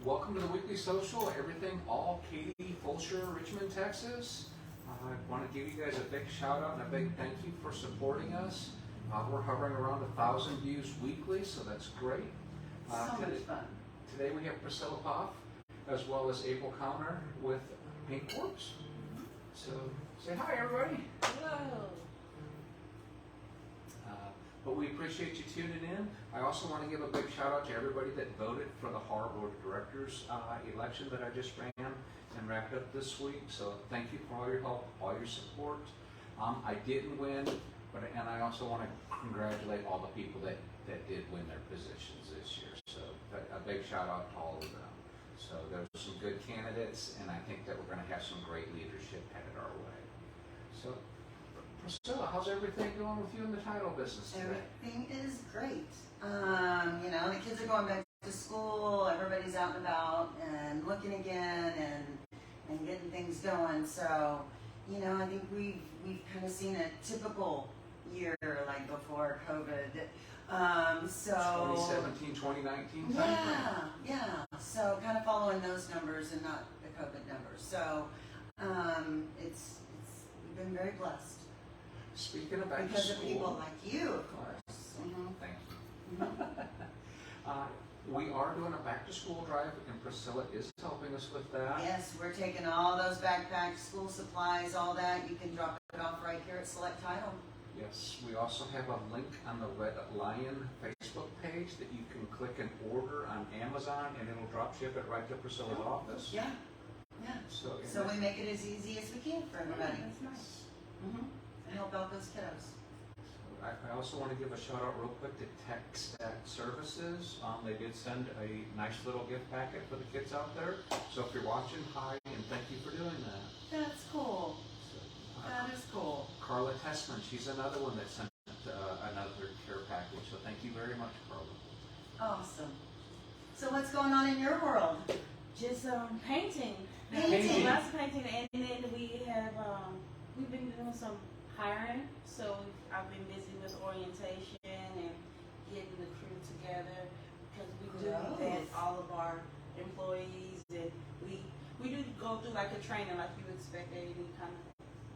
Welcome to the weekly social, everything all Katy, Fulshear, Richmond, Texas. I want to give you guys a big shout out and a big thank you for supporting us. We're hovering around 1,000 views weekly, so that's great. So much fun. Today we have Priscilla Poff, as well as April Conner with Paint Corps. So say hi, everybody. Hello. But we appreciate you tuning in. I also want to give a big shout out to everybody that voted for the HAR Board of Directors election that I just ran and wrapped up this week. So thank you for all your help, all your support. I didn't win, and I also want to congratulate all the people that did win their positions this year. So a big shout out to all of them. So there were some good candidates, and I think that we're going to have some great leadership headed our way. So Priscilla, how's everything going with you in the title business today? Everything is great. You know, the kids are going back to school, everybody's out and about and looking again and getting things going. So, you know, I think we've kind of seen a typical year like before COVID. So 2017, 2019 timeframe. Yeah. So kind of following those numbers and not the COVID numbers. So we've been very blessed. Speaking of back to because school, of people like you, of course. Thank you. We are doing a back to school drive, and Priscilla is helping us with that. Yes, we're taking all those backpacks, school supplies, all that. You can drop it off right here at Select Title. Yes, we also have a link on the Red Lion Facebook page that you can click and order on Amazon, and it'll drop ship it right to Priscilla's office. Yeah. So we make it as easy as we can for everybody. That's nice. And help out those kiddos. I also want to give a shout out real quick to Tech Stack Services. They did send a nice little gift packet for the kids out there. So if you're watching, hi, and thank you for doing that. That's cool. That is cool. Carla Tessman, she's another one that sent another care package. So thank you very much, Carla. Awesome. So what's going on in your world? Just painting. Painting. Lots of painting, and then we have we've been doing some hiring. So I've been busy with orientation and getting the crew together because we do vet all of our employees, and we do go through like a training like you expect at any kind of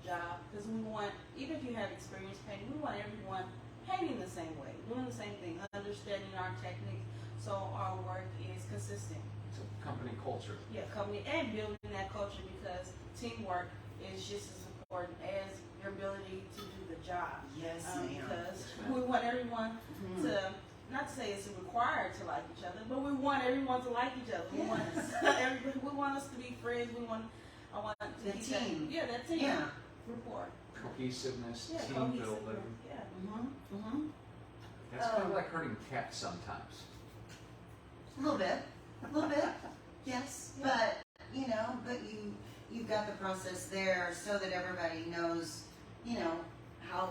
job, because we want, even if you have experience painting, we want everyone painting the same way, doing the same thing, understanding our technique, so our work is consistent. It's a company culture. Yeah, company, and building that culture, because teamwork is just as important as your ability to do the job. Yes, ma'am. Because we want everyone to, not to say it's required to like each other, but we want everyone to like each other. We want we want us to be friends. I want to the keep team. That team. Yeah. Rapport. Cohesiveness, team cohesiveness, building. Yeah. That's kind of like herding cats sometimes. A little bit, yes. But you've got the process there so that everybody knows,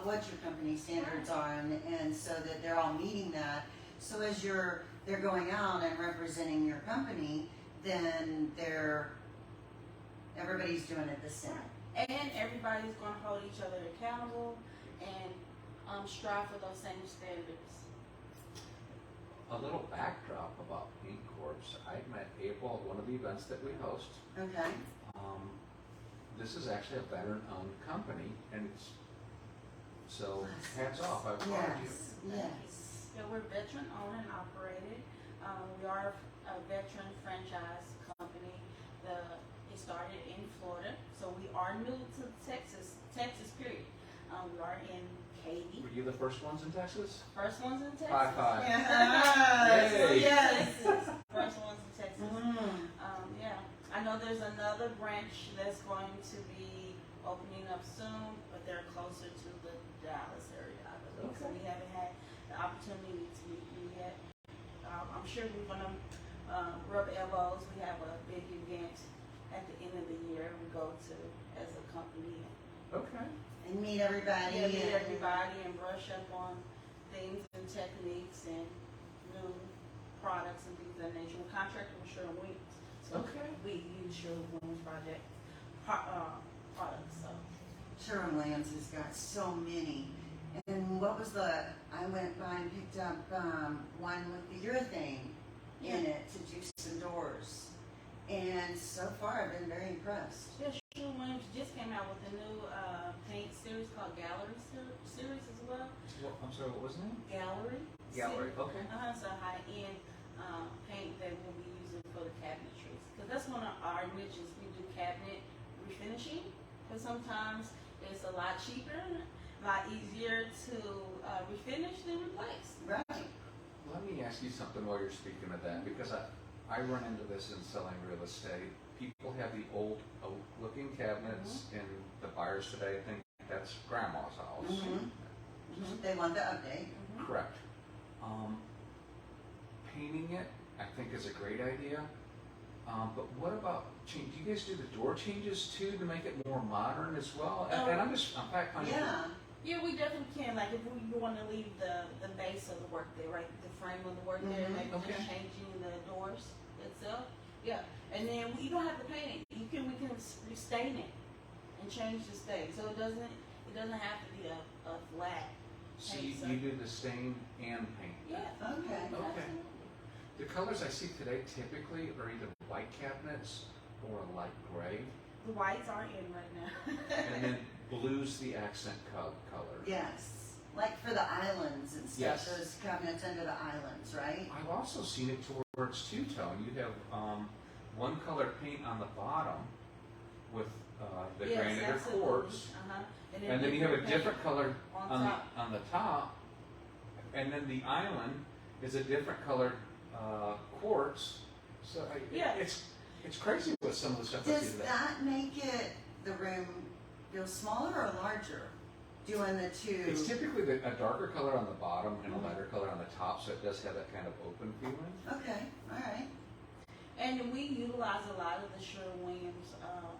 what your company standards are, and so that they're all meeting that. So as they're going out and representing your company, then everybody's doing it the same. And everybody's going to hold each other accountable and strive for those same standards. A little backdrop about Paint Corps. I met April at one of the events that we host. Okay. This is actually a veteran-owned company, and so hats off. I applaud you. Yes. Yeah, we're veteran-owned and operated. We are a veteran franchise company. It started in Florida, so we are new to Texas period. We are in Katy. Were you the first ones in Texas? First ones in Texas. High five. Yes. First ones in Texas. Yeah. I know there's another branch that's going to be opening up soon, but they're closer to the Dallas area, I believe. Okay. So we haven't had the opportunity to meet you yet. I'm sure we're going to rub elbows. We have a big event at the end of the year we go to as a company. Okay. And meet everybody. Yeah, meet everybody and brush up on things and techniques and new products and things of that nature. We're contracted with Sherwin-Williams. So we use Sherwin-Williams products. So Sherwin-Williams has got so many. And what was I went by and picked up one with the urethane in it to do some doors. so far I've been very impressed. Yeah, Sherwin-Williams just came out with a new paint series called Gallery series as well. I'm sorry, what was the name? Gallery. Gallery, okay. It's a high-end paint that we'll be using for the cabinetries. Because that's one of our niches. We do cabinet refinishing. Because sometimes it's a lot cheaper, a lot easier to refinish than replace. Right. Let me ask you something while you're speaking of that, because I run into this in selling real estate. People have the old oak-looking cabinets, and the buyers today think that's grandma's house. They want the update. Correct. Painting it, I think, is a great idea. But what about change? Do you guys do the door changes too to make it more modern as well? And I'm just, in fact, Yeah, we definitely can. Like if we want to leave the base of the work there, right? The frame of the work there, maybe just changing the doors itself. Yeah, and then you don't have to paint it. We can restain it and change the stain, so it doesn't have to be a flat. So you do the stain and paint. Yeah. Okay. Absolutely. The colors I see today typically are either white cabinets or a light gray, The whites are in right now. and then blue's the accent color. Yes. Like for the islands and stuff, Yes. those cabinets under the islands, right? I've also seen it towards two-tone. You have one color paint on the bottom with the granite or absolutely. quartz, and then you have a different color on the top, and then the island is a different color quartz. So it's crazy with some of the stuff I see Does today. that make it the room feel smaller or larger? Doing the two. It's typically a darker color on the bottom and a lighter color on the top, so it does have that kind of open feeling. Okay. All right. And we utilize a lot of the Sherwin-Williams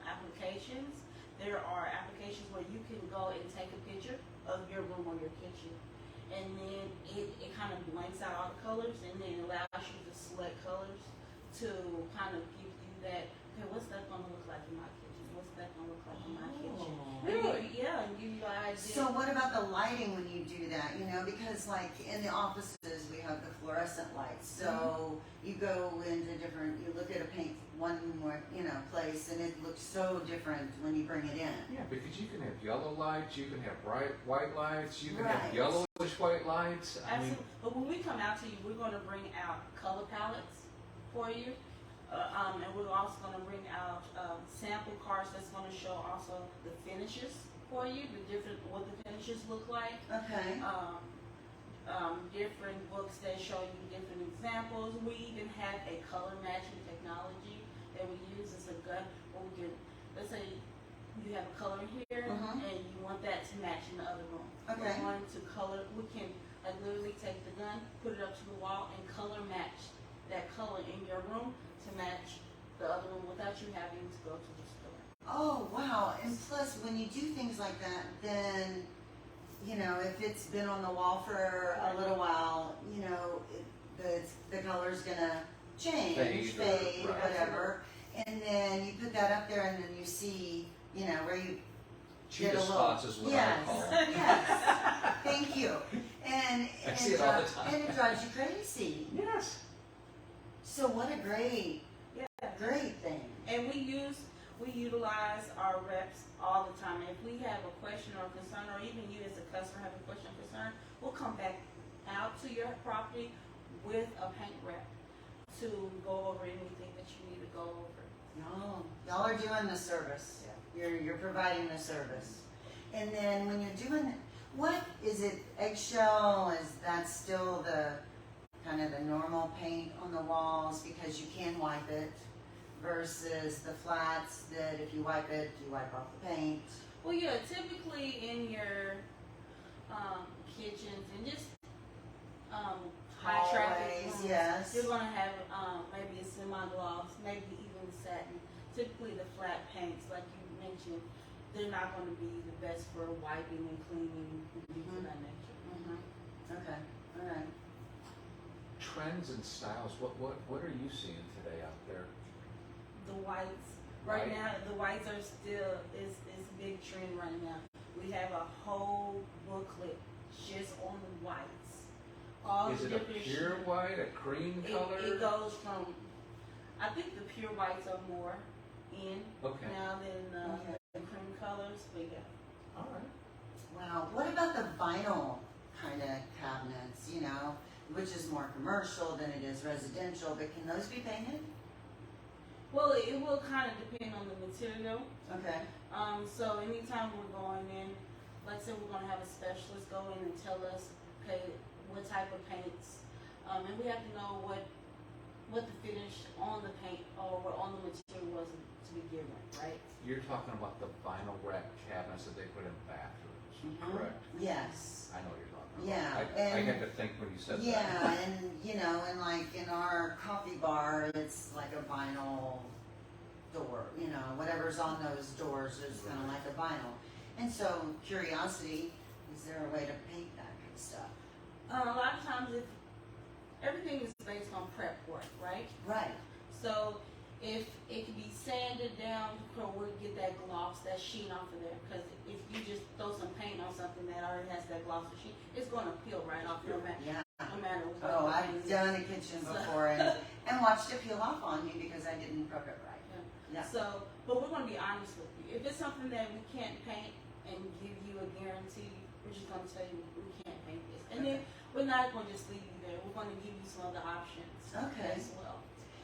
applications. There are applications where you can go and take a picture of your room or your kitchen, and then it kind of blanks out all the colors, and then allows you to select colors to kind of give you that, okay, what's that going to look like in my kitchen? What's that going to look like in my kitchen? Really? And give you an idea. So what about the lighting when you do that? You know, because like in the offices we have the fluorescent lights. So you go into different, you look at a paint one more, place, and it looks so different when you bring it in. Yeah, because you can have yellow lights, you can have bright white lights, you can have Right. yellowish white lights. I mean, Absolutely. But when we come out to you, we're going to bring out color palettes for you. And we're also going to bring out sample cards that's going to show also the finishes for you, what the finishes look like. Okay. Different books that show you different examples. We even have a color matching technology that we use as a gun where we can, let's say you have a color here and you want that to match in the other room. Okay. We're going to color, we can literally take the gun, put it up to the wall, and color match that color in your room to match the other room without you having to go to the store. Oh, wow. And plus, when you do things like that, then, if it's been on the wall for a little while, the color's going to change, fade, right. whatever. And then you put that up there, and then you see, where you cheetah did a little. spots is what I call them. Yes. Thank you. And I see it all the time. And it drives you crazy. Yes. So what a great thing. And we utilize our reps all the time. If we have a question or a concern, or even you as a customer have a question or concern, we'll come back out to your property with a paint rep to go over anything that you need to go over. No, y'all are doing the service. You're providing the service. And then when you're doing, what is it? Eggshell? Is that still the kind of the normal paint on the walls because you can wipe it, versus the flats that if you wipe it, you wipe off the paint? Well, yeah, typically in your kitchens and just high traffic Hallways, rooms, yes. you're going to have maybe a semi-gloss, maybe even satin. Typically the flat paints, like you mentioned, they're not going to be the best for wiping and cleaning and things of that nature. Okay, all right. Trends and styles. What are you seeing today out there? The whites. Right. Right now, the whites are still, is a big trend right now. We have a whole booklet just on the whites. All Is the it a different pure white, a cream color? It goes from I think the pure whites are more in Okay. now than Okay. the cream colors, but yeah. All right. Wow, what about the vinyl kind of cabinets, you know, which is more commercial than it is residential, but can those be painted? Well, it will kind of depend on the material. Okay. So anytime we're going in, like say we're gonna have a specialist go in and tell us, okay, what type of paints, and we have to know what the finish on the paint or what on the material was to begin with, right? You're talking about the vinyl wrap cabinets that they put in bathrooms, correct? Yes. I know what you're talking about. Yeah, I and- had to think when you said that. Yeah, and you know, and like in our coffee bar, it's like a vinyl door, you know, whatever's on those doors is kind of like a vinyl. And so, curiosity, is there a way to paint that kind of stuff? A lot of times, if everything is based on prep work, right? Right. So if it can be sanded down, so we get that gloss, that sheen off of there. Because if you just throw some paint on something that already has that glossy sheen, it's going to peel right off no matter, Yeah. no matter what. Oh, the I've paint is. done a kitchen before and watched it peel off on me because I didn't prep it right. Yeah. So, but we're going to be honest with you. If it's something that we can't paint and give you a guarantee, we're just going to tell you we can't paint this. And then we're not going to just leave you there. We're going to give you some other options Okay. as well.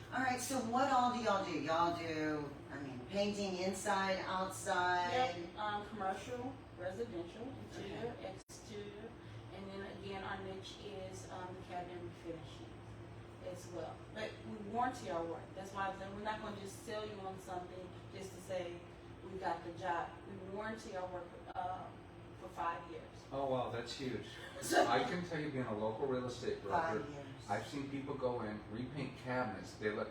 All right, so what all do y'all do? Y'all do, I mean, painting inside, outside? Yep, commercial, residential, interior, exterior, and then again, our niche is the cabinet refinishing as well. But we warranty our work. That's why I'm saying we're not going to just sell you on something just to say we got the job. We warranty our work for 5 years. Oh, wow, that's huge. I can tell you, being a local real estate 5 broker, years. I've seen people go in, repaint cabinets, they look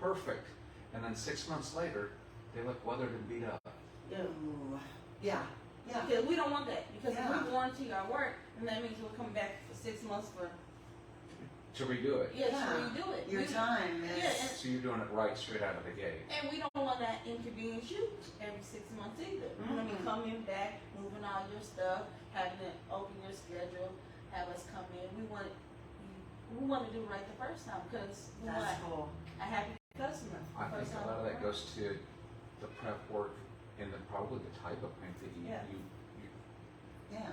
perfect, and then 6 months later, they look weathered and beat up. Yeah. Ooh. Yeah. Yeah. Because we don't want that. Because if Yeah. we warranty our work, then that means we'll come back for 6 months for To redo it. to Yeah. redo it. Your time is. Yeah, and- So you're doing it right straight out of the gate. And we don't want that inconvenience you every 6 months either. We want to be coming back, moving all your stuff, having to open your schedule, have us come in. We want to do right the first time because we want That's cool. a happy customer. I think first a time lot of that around. goes to the prep work and then probably the type of paint that Yeah. Yeah.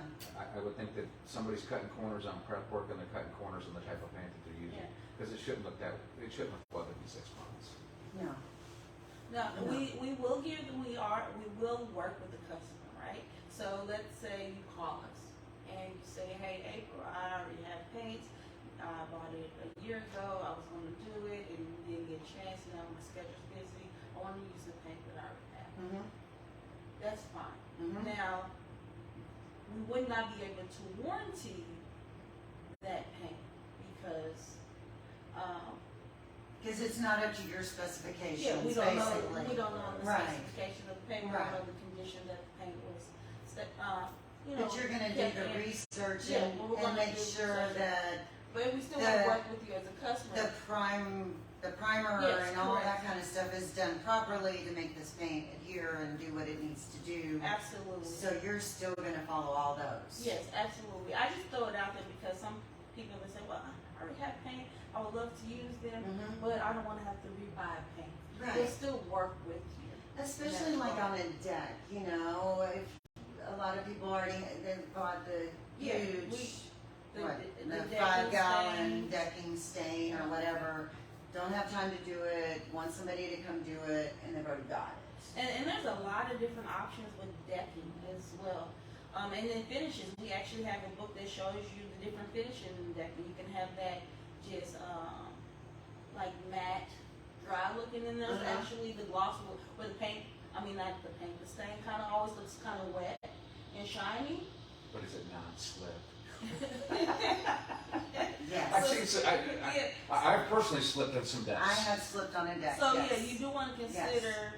I would think that somebody's cutting corners on prep work and they're cutting corners on the type of paint that they're using. Yeah. Because it shouldn't look weathered in 6 months. No. No, Yeah. we will we will work with the customer, right? So let's say you call us and you say, hey, April, I already have paint. I bought it a year ago. I was going to do it and didn't get a chance. Now my schedule's busy. I want to use the paint that I already have. Mm-hmm. That's fine. Mm-hmm. Now, we would not be able to warranty that paint because Because it's not up to your specifications, yeah, we don't basically. know. We don't know the Right. specification of the paint. We Right. don't know the condition that the paint was. But you're going to do kept the in. research Yeah, and, well, we're gonna make do sure research. that But we still the- want to work with you as a customer. the primer Yes, and all that correct. kind of stuff is done properly to make this paint adhere and do what it needs to do. Absolutely. So you're still going to follow all those. Yes, absolutely. I just throw it out there because some people will say, well, I already have paint. I would love to use them, Mhm. but I don't want to have to rebuy paint. Right. We'll still work with you. Especially That's like all. on a deck, you know, if a lot of people already they've bought the Yeah, huge, The the decking 5-gallon stains. decking stain or whatever, don't have time to do it, want somebody to come do it, and they've already got it. And there's a lot of different options with decking as well. And then finishes, we actually have a book that shows you the different finishes in decking. You can have that just like matte, dry looking, and there's Uh-huh. actually the gloss where the paint, I mean not the paint, the stain kind of always looks kind of wet and shiny. But is it non-slip? Yes. I've seen some, Yeah. I've personally slipped on some decks. I have slipped on a deck, So yes. yeah, you do want to consider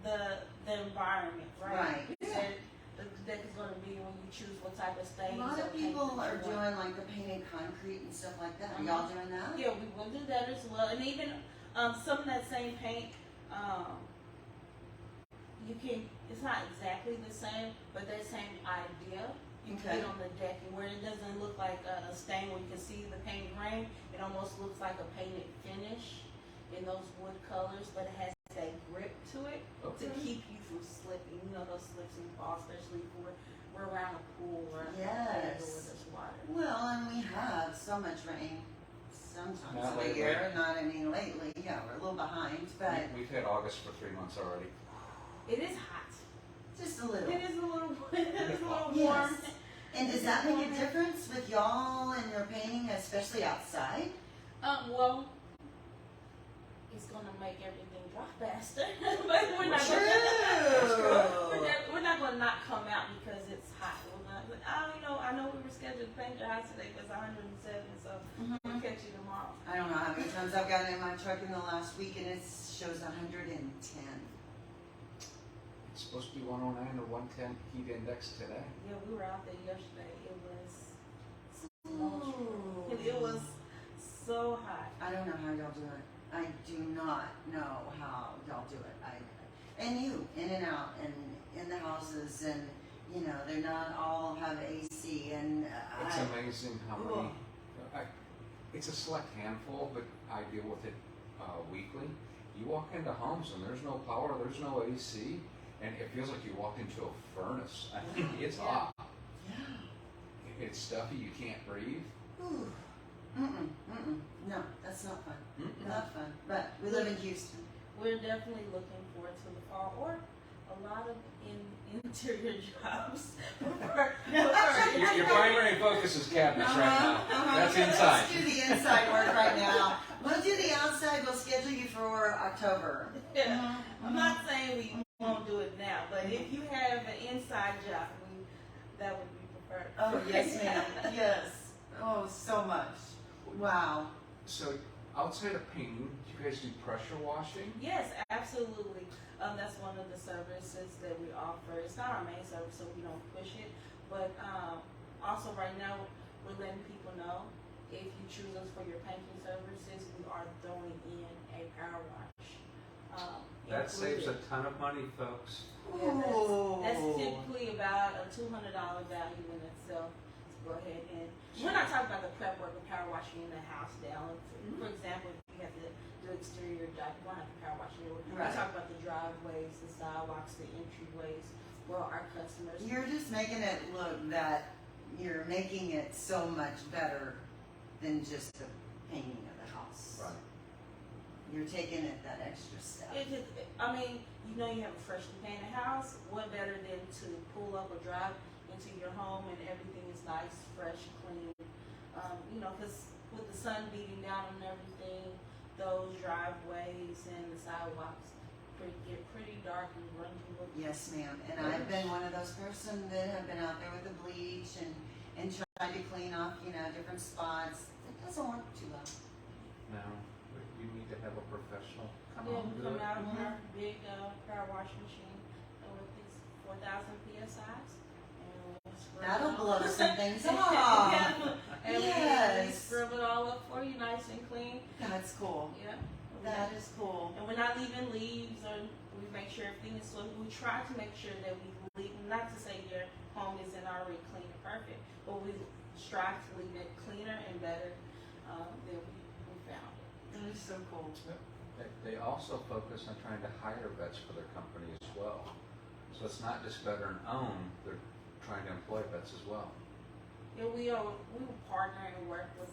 the environment, right? Right. That the deck is going to be when you choose what type of A stains. lot or of paint people that are you want. doing like the painted concrete and stuff like that. Are Uh-huh. y'all doing that? Yeah, we will do that as well, and even some of that same paint, you can. It's not exactly the same, but that same idea you Okay. can get on the decking where it doesn't look like a stain where you can see the paint grain. It almost looks like a painted finish. in those wood colors, but it has that grip to it to Okay. keep you from slipping. You know, those slips and falls, especially if we're around a pool or Yes. wherever where there's water. Well, and we have so much rain sometimes Not of the lately. year. Not, I mean, lately, yeah, we're a little behind, but We've had August for 3 months already. It is hot. just a little. It is a little, it is a little Yes. warm. And does that make a difference with y'all and your painting, especially outside? Well, it's gonna make everything dry faster, but we're not True. we're not gonna not come out because it's hot. We're not, I know we were scheduled to paint your house today, but it's 107, so we'll catch you tomorrow. I don't know how many times I've gotten in my truck in the last week and it shows 110. It's supposed to be 109 or 110 heat index today. Yeah, we were out there yesterday. It was Ooh. it was so hot. I don't know how y'all do it. I do not know how y'all do it. And you, in and out, and in the houses, and you know, they're not all have AC, and It's amazing how many. It's a select handful, but I deal with it weekly. You walk into homes and there's no power, there's no AC, and it feels like you walked into a furnace. I mean, it's Yeah. hot. Yeah. It's stuffy. You can't breathe. Ooh. No, that's not fun. Mm-mm. Not fun. But we live in Houston. We're definitely looking forward to the fall or a lot of interior jobs. Your primary focus is cabinets right now. That's inside. Let's do the inside work right now. We'll do the outside. We'll schedule you for October. Yeah. I'm not saying we won't do it now, but if you have an inside job, that would be preferred. Oh, yes, ma'am. Yes. Oh, so much. Wow. So outside of painting, do you guys do pressure washing? Yes, absolutely. That's one of the services that we offer. It's not our main service, so we don't push it. But also right now, we're letting people know if you choose us for your painting services, we are throwing in a power wash. That saves a included. ton of money, folks. Yeah, that's Ooh. typically about a $200 value in itself. To go ahead and we're not talking about the prep work of power washing in the house down. For example, if you have to do exterior job, you don't have to power wash it. Right. We're talking about the driveways, the sidewalks, the entryways. Well, our customers. You're just making it look that you're making it so much better than just the painting of the house. Right. You're taking it that extra step. It just, I mean, you know, you have a freshly painted house. What better than to pull up or drive into your home and everything is nice, fresh, clean. You know, because with the sun beating down on everything, those driveways and the sidewalks get pretty dark and grungy looking. Yes, ma'am. And I've been one of those person that have been out there with the bleach and tried to clean off, you know, different spots. It doesn't work too well. No, you need to have a professional come Yeah, out and we do come it. out with our big power wash machine with these 4,000 PSIs. And we scrub it That'll all. blow some things off. Yeah, and we Yes. scrub it all up for you, nice and clean. That's cool. Yeah. That is cool. And we're not leaving leaves, or we make sure everything is so. We try to make sure that we leave. Not to say your home isn't already clean and perfect, but we strive to leave it cleaner and better than we found it. That is so cool. They also focus on trying to hire vets for their company as well. So it's not just veteran owned, they're trying to employ vets as well. Yeah, we will partner and work with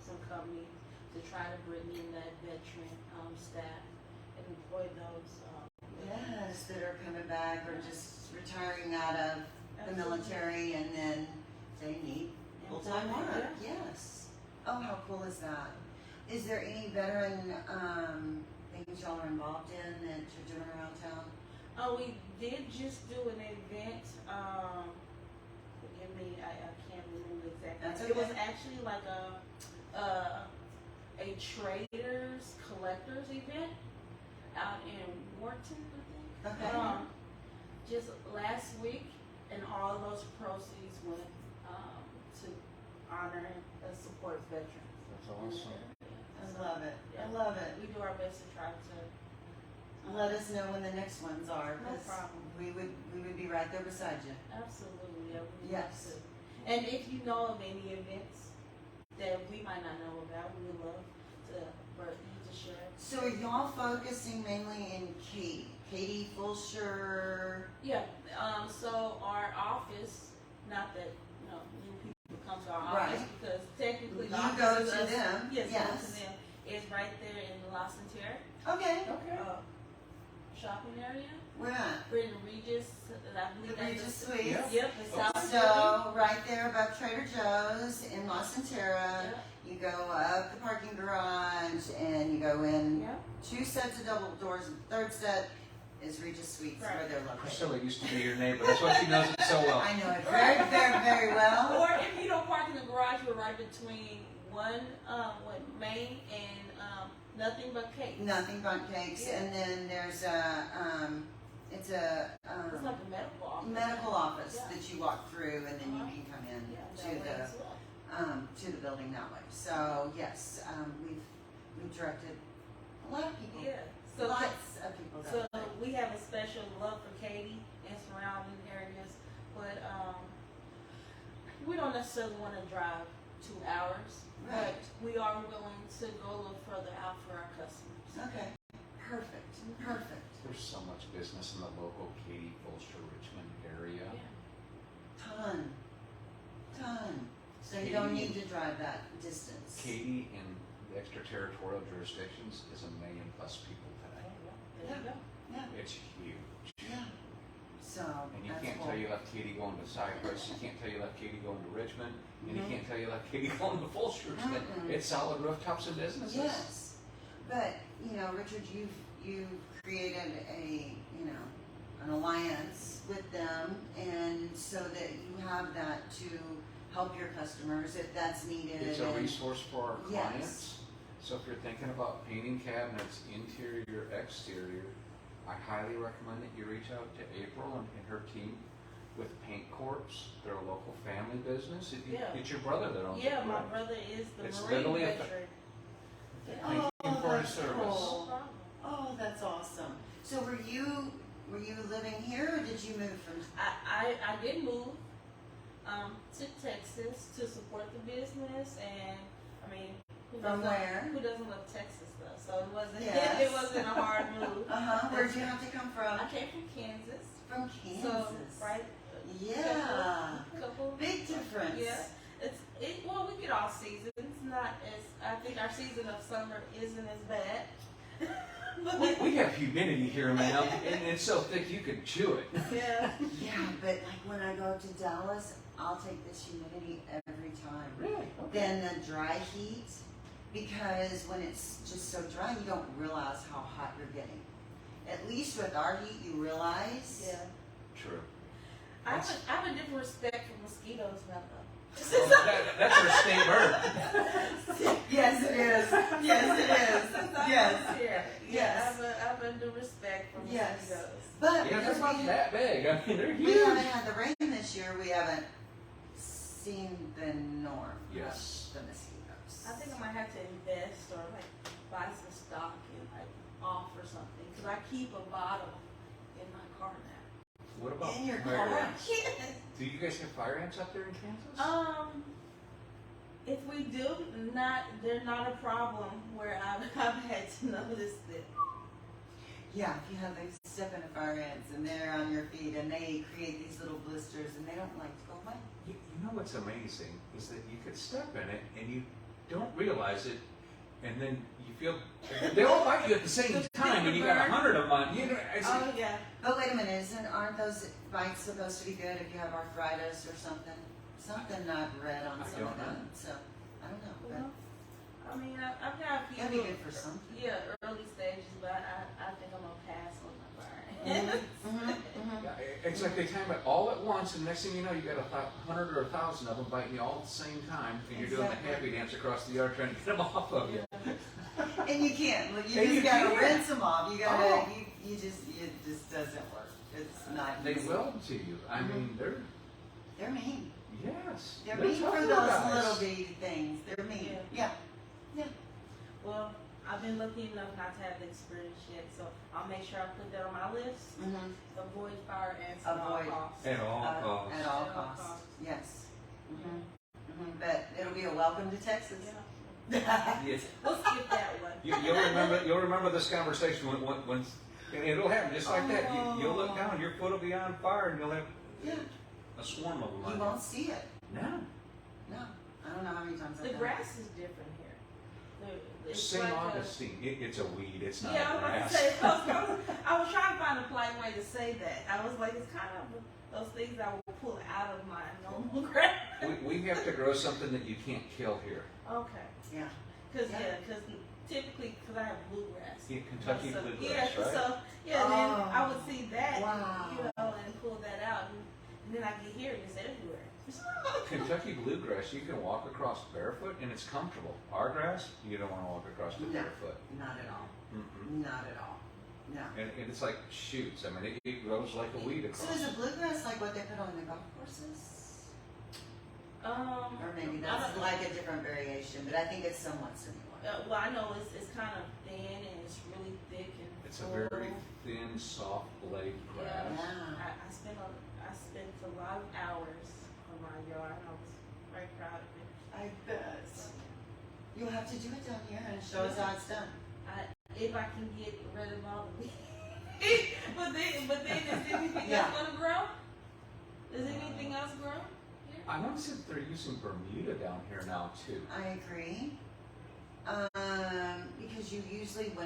some companies to try to bring in that veteran staff and employ those. Yes, that are coming back or just retiring out of the military and then they need full-time work. Yes. Oh, how cool is that? Is there any veteran things y'all are involved in that you're doing around town? Oh, we did just do an event. Forgive me, I can't remember exactly. That's It was okay. actually like a traders collectors event out in Wharton, I think. Okay. Just last week, and all of those proceeds went to honor and support veterans. That's awesome. I love it. I love it. We do our best to try to. Let us know when the next ones are, No because problem. we would be right there beside you. Absolutely, yeah. We Yes. love to. And if you know of any events that we might not know about, we would love for you to share. So are y'all focusing mainly in Katy, Fulshear? Yeah, so our office, not that, new people come to our office, Right. because technically the You office go is to us. them, Yes, yes. go to them. It's right there in the La Centera, Okay. Okay. shopping area. Where at? We're in the Regis, I believe The that's Regis the- Suites. Yeah. Yep, the South Building. So right there above Trader Joe's in La Centera, Yep, you go up the parking garage and you go in yep. 2 sets of double doors. The third set is Regis Suites where Right. they're located. Priscilla used to be your neighbor. That's why she knows it so well. I know it very, very, very well. Or if you don't park in the garage, we're right between Main and Nothing But Cake. Nothing but cakes, Yeah. and then there's it's It's like a medical office. medical office Yeah. that you walk through, and then you Uh-huh. can come in Yeah, to that way the as well. to the building that way. So yes, we've directed a lot of people, Yeah. So lots of people that So way. we have a special love for Katy and surrounding areas, but we don't necessarily want to drive 2 hours, Right. but we are willing to go a little further out for our customers. Okay, perfect, perfect. There's so much business in the local Katy, Fulshear, Richmond area. Yeah. Ton. So you don't need to drive that distance. Katy in the extraterritorial jurisdictions is 1 million plus people today. There you go. Yeah, It's huge. yeah. So And you that's can't cool. tell you left Katy going to Cypress, you can't tell you left Katy going to Richmond, and you Mhm. can't tell you left Katy going to Fulshear. Mm-mm. It's solid rooftops and businesses. Yes, but Richard, you've created an alliance with them, and so that you have that to help your customers if that's needed. It's a and- resource for our Yes. clients. So if you're thinking about painting cabinets, interior, exterior, I highly recommend that you reach out to April and her team with Paint Corps. They're a local family business. Yeah. It's your brother that owns it. Yeah, my correct? brother is the It's Marine literally a- veteran. Thank you for his that's service. cool. No problem. Oh, that's awesome. So were you living here, or did you move from? I did move to Texas to support the business, and I mean, who From doesn't- where? Who doesn't love Texas though? So it wasn't Yes. it wasn't a hard move. Where'd you have to come from? I came from Kansas. From Kansas. So right. Yeah. Couple. Big difference. Yeah. Well, we get all seasons. It's not as I think our season of summer isn't as bad. We have humidity here, ma'am, and it's so thick you could chew it. Yeah. Yeah, but like when I go to Dallas, I'll take this humidity every time. Really? Then the dry heat, because when it's just so dry, you don't realize how hot you're getting. At least with our heat, you realize. Yeah. True. I have a different respect for mosquitoes now though. That's our state bird. Yes, it is. Yes, it is. Yes. Yes. Yes. I have a new respect for Yes. mosquitoes. But Yeah, because they're not that big. I mean, they're we huge. haven't had the rain this year, we haven't seen the norm Yes. of the mosquitoes. I think I might have to invest or like buy some stock in like off or something because I keep a bottle in my car now. What about In your fire car? ants? Do you guys have fire ants up there in Kansas? If we do, they're not a problem where I've had to notice it. Yeah, if you have those step in a fire ants and they're on your feet and they create these little blisters and they don't like to go away. You know what's amazing is that you could step in it and you don't realize it, and then you feel they all bite you at the same time, and you got 100 of them on. You know, Oh yeah. But wait a minute, aren't those bites supposed to be good if you have arthritis or something? Something not read on I some don't of know. them, so I don't know. Well, I mean, I've got a few. That'd be good for something. Yeah, early stages, but I think I'm gonna pass on my fire. Yeah, it's like they time it all at once, and next thing you know, you got 100 or 1,000 of them biting you all at the same time, and you're doing the Exactly. happy dance across the yard trying to get them off of you. And you can't. Well, you And just you gotta can't. rinse them off. You gotta. Oh. It just doesn't work. It's not. They easy. will to you. I mean, they're They're mean. yes. They're mean tough for little those guys. little bitty things. They're mean. Yeah. Well, I've been lucky enough not to have the experience yet, so I'll make sure I put that on my list. Mm-hmm. Avoid fire ants at all Avoid. costs. At all costs. At all costs. Yes. But it'll be a welcome to Texas. Yeah. Yes. We'll skip that one. You'll remember this conversation when and it'll happen just like that. You'll look down, your foot will be on fire, and you'll have a swarm of them. You won't see it. No. No. I don't know how many times I've The done grass is different here. It's St. like Augustine, it's a weed, it's not yeah, a I was about grass. to say, I was trying to find a polite way to say that. I was like, it's kind of those things I will pull out of my normal grass. We have to grow something that you can't kill here. Okay. Yeah. Because typically, because I have bluegrass. Yeah, Kentucky so, bluegrass, yeah, right? So, then I would see that, Wow. and pull that out. And then I get here and it's everywhere. Kentucky bluegrass, you can walk across barefoot and it's comfortable. Our grass, you don't want to walk across it No. barefoot. Not at all. Mm-mm. Not at all. No. And it's like shoots. I mean, it grows like a weed So across. is a bluegrass like what they put on the golf courses? Or maybe I that's don't- like a different variation, but I think it's somewhat similar. well, I know it's kind of thin and it's really thick and It's a full. very thin, soft blade grass. Yeah. I spent a lot of hours on my yard. I was very proud of it. I bet. So, You'll have to do it down here and show us how it's done. if I can get rid of all the weeds. but then is anything Yeah. else gonna grow? Is anything else grow? I want to say that they're using Bermuda down here now too. I agree. Because you usually I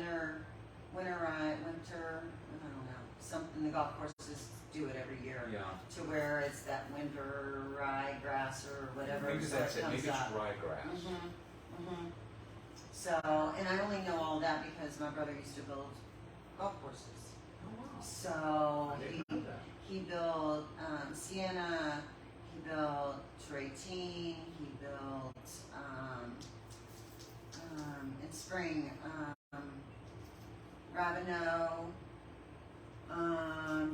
don't know, something, the golf courses do it every year. Yeah. To where it's that winter ryegrass or whatever. Maybe so that's it it. comes Maybe it's up. ryegrass. So, and I only know all that because my brother used to build golf courses. Oh wow. So I didn't know that. he built Sienna, he built Trateen, he built in spring Ravenel,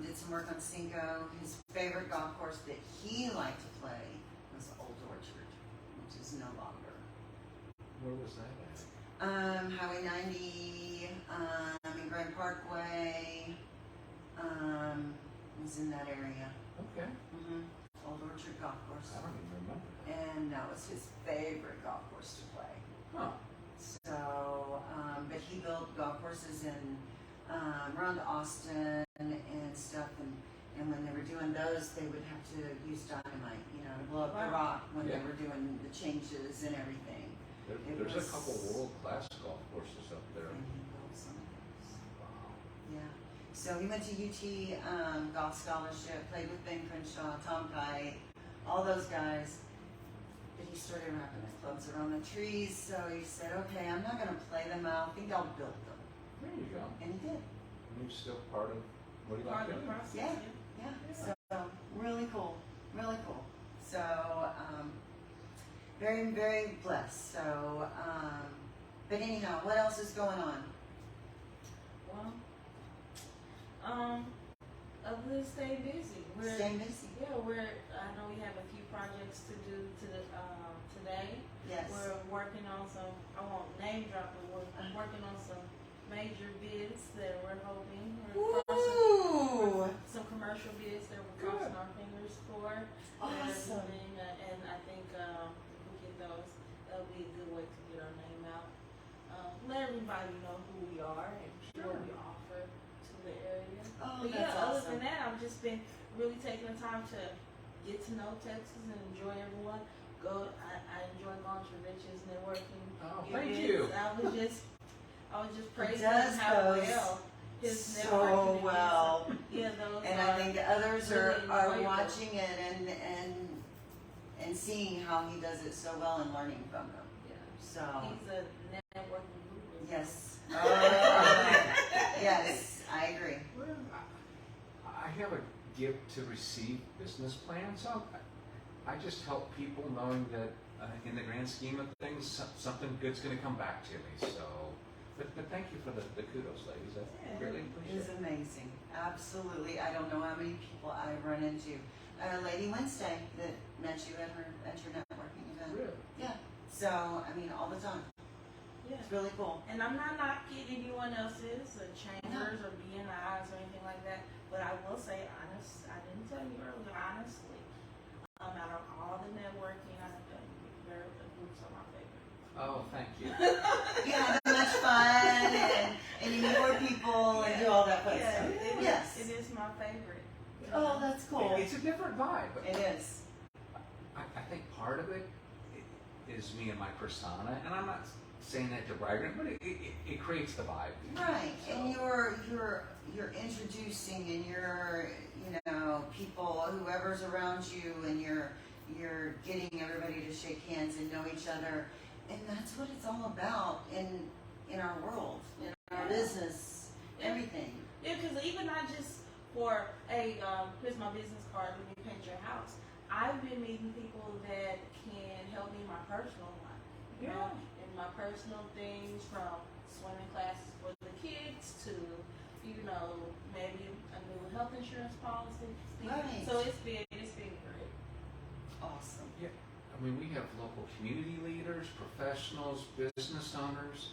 did some work on Cinco. His favorite golf course that he liked to play was Old Orchard, which is no longer. Where was that at? Highway 90, in Grand Parkway, was in that area. Okay. Old Orchard Golf Course. I don't even remember that. And that was his favorite golf course to play. Huh. So, but he built golf courses in, around Austin and stuff, and when they were doing those, they would have to use dynamite, to blow up the rock when they Yeah. were doing the changes and everything. There's a couple world-class golf courses up there. And he built some of those. Wow. Yeah. So he went to UT golf scholarship, played with Ben Crenshaw, Tom Kite, all those guys. But he started wrapping the clubs around the trees, so he said, okay, I'm not going to play them out. I think I'll build them. There you go. And he did. And you're still part of what you Part like of the doing. process. Yeah. Yeah. So really cool. Really cool. So very, very blessed. So, but anyhow, what else is going on? Well, other than stay busy. Staying busy. Yeah, I know we have a few projects to do today. Yes. We're working on some, I won't name drop, but we're working on some major bids that we're hoping. Woo! Some commercial bids that we're Good. crossing our fingers for. Awesome. And I think if we get those, that'll be a good way to get our name out. Let everybody know who we are and what we offer to the area. Oh, But that's yeah, other awesome. than that, I've just been really taking the time to get to know Texas and enjoy everyone. I enjoy going to Rich's networking. Oh, thank events. you. I was just praising does him how those well his so networking events- well. Yeah, those And are I think others really are enjoyable. watching it and seeing how he does it so well and learning from him. Yeah. So He's a networking guru. yes, yes, I agree. Well, I have a give to receive business plan, so I just help people knowing that in the grand scheme of things, something good's going to come back to me. So, but thank you for the kudos, ladies. I really appreciate It's it. amazing, absolutely. I don't know how many people I've run into. Lady Wednesday that met you at your networking event. Really? Yeah. So I mean, all the time. Yeah. It's really cool. And I'm not knocking anyone else's or chambers or BNIs or anything like that. But I will say, I didn't tell you earlier, honestly, out of all the networking I've done, the groups are my favorite. Oh, thank you. You have much fun and you meet more people and do all that fun Yeah, stuff. it Yes. is, it is my favorite. Oh, that's cool. It's a different vibe. It is. I think part of it is me and my persona, and I'm not saying that to brag, but it creates the vibe. Right, So- and you're introducing and you're people, whoever's around you, and you're getting everybody to shake hands and know each other, and that's what it's all about in our world, in our business, everything. Yeah, because even not just for here's my business card, let me paint your house. I've been meeting people that can help me in my personal life. You know, in my personal things, from swimming classes for the kids to, maybe a new health insurance policy. Right. So it's been great. Awesome. I mean, we have local community leaders, professionals, business owners.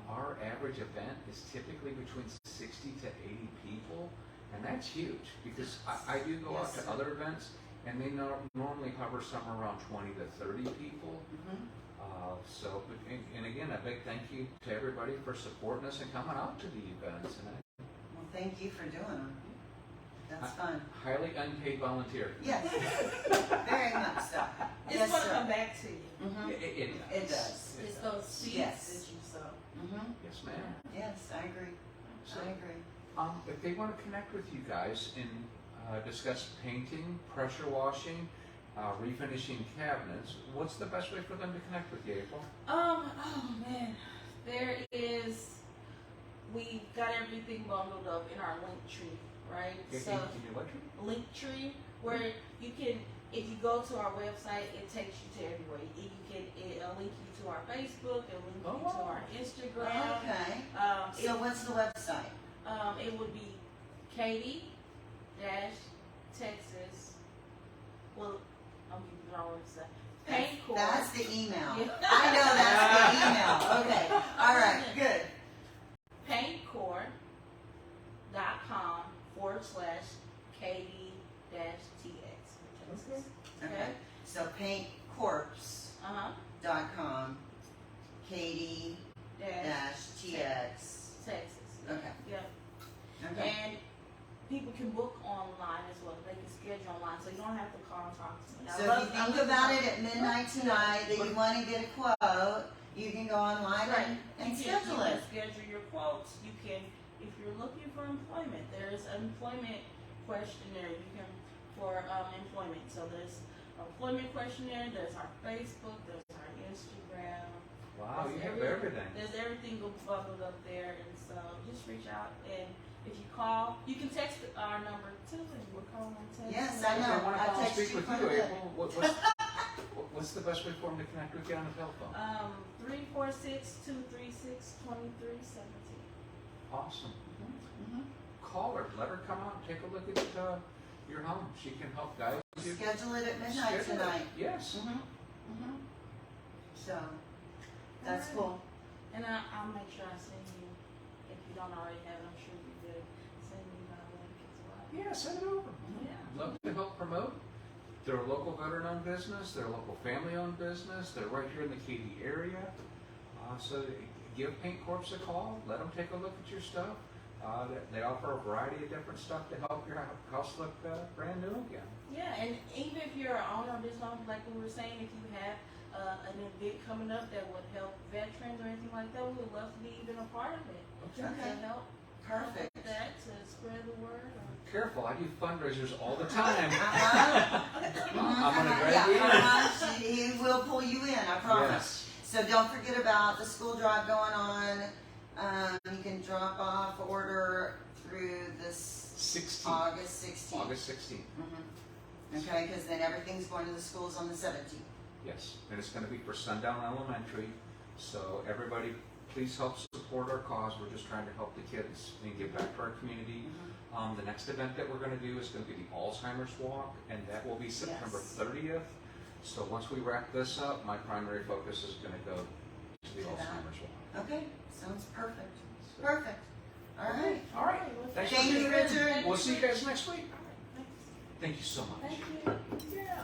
Our average event is typically between 60 to 80 people, and that's huge because I do go out to Yes. other events, and they normally hover somewhere around 20 to 30 people. Mm-hmm. And again, a big thank you to everybody for supporting us and coming out to the events. And Well, thank you for doing them. That's fun. highly unpaid volunteer. Yes, very much so. It's Yes, gonna sir. come back to you. Mm-hmm. It does. It's those seeds Yes. that you sow. Mm-hmm. Yes, ma'am. Yes, I agree. So, I agree. if they want to connect with you guys and discuss painting, pressure washing, refinishing cabinets, what's the best way for them to connect with you, April? Oh man, we got everything bundled up in our link tree, right? Can you let me? Link tree where you can, if you go to our website, it takes you to everywhere. It'll link you to our Facebook, it'll link you to our Instagram. Okay. So what's the website? It would be Katy Texas. Well, I'm giving the wrong website. Paint Corp. That's the email. Yeah. I know that's the email. Okay. All right. Good. paintcorp.com/Katy-TX. Okay. So paintcorps.com, Katy-TX. Texas. Okay. Yeah. Okay. And people can book online as well. They can schedule online, so you don't have to call and talk to me. I So love if you think being- about it at midnight tonight that you want to get a quote, you can go online Right. and You schedule can it. schedule your quotes. You can, if you're looking for employment, there's an employment questionnaire. You can for employment. So there's employment questionnaire. There's our Facebook. There's our Instagram. Wow, you have There's everything. There's everything bundled up there, and so just reach out. And if you call, you can text our number too, and we'll call and text. Yes, If I know. I want to I call and text speak you with quite you, a bit. April, what's the best way for them to connect with you on the telephone? 346-236-2317. Awesome. Mhm. Call her, let her come out and take a look at your home. She can help guide you. Schedule it at midnight Schedule it. tonight. Yes. So, that's Alright. cool. And I'll make sure I send you, if you don't already have it, I'm sure you did, send me my link as well. Yeah, send it over. Yeah. Love to help promote. They're a local veteran-owned business. They're a local family-owned business. They're right here in the Katy area. So give Paint Corps a call. Let them take a look at your stuff. They offer a variety of different stuff to help your house look brand new again. Yeah, and even if you're an owner of this home, like we were saying, if you have an event coming up that would help veterans or anything like that, we would love to be even a part of it. Okay. To help Perfect. with that, to spread the word. Careful, I do fundraisers all the time. Uh-huh. I'm gonna drag Yeah, you in. he will pull you in, I promise. Yes. So don't forget about the school drive going on. You can drop off order through this 16th. August 16th. August 16th. Okay, because then everything's going to the schools on the 17th. Yes, and it's going to be for Sundown Elementary. So everybody, please help support our cause. We're just trying to help the kids and give back to our community. The next event that we're going to do is going to be the Alzheimer's Walk, and that will be September 30th. So once we wrap this up, my primary focus is going to go to the To that. Alzheimer's Walk. Okay, sounds perfect. So- Perfect. All right. All right. Thanks for Thank you, tuning in. Richard. We'll see you guys next week. Thanks. Thank you so much. Thank you. Yeah.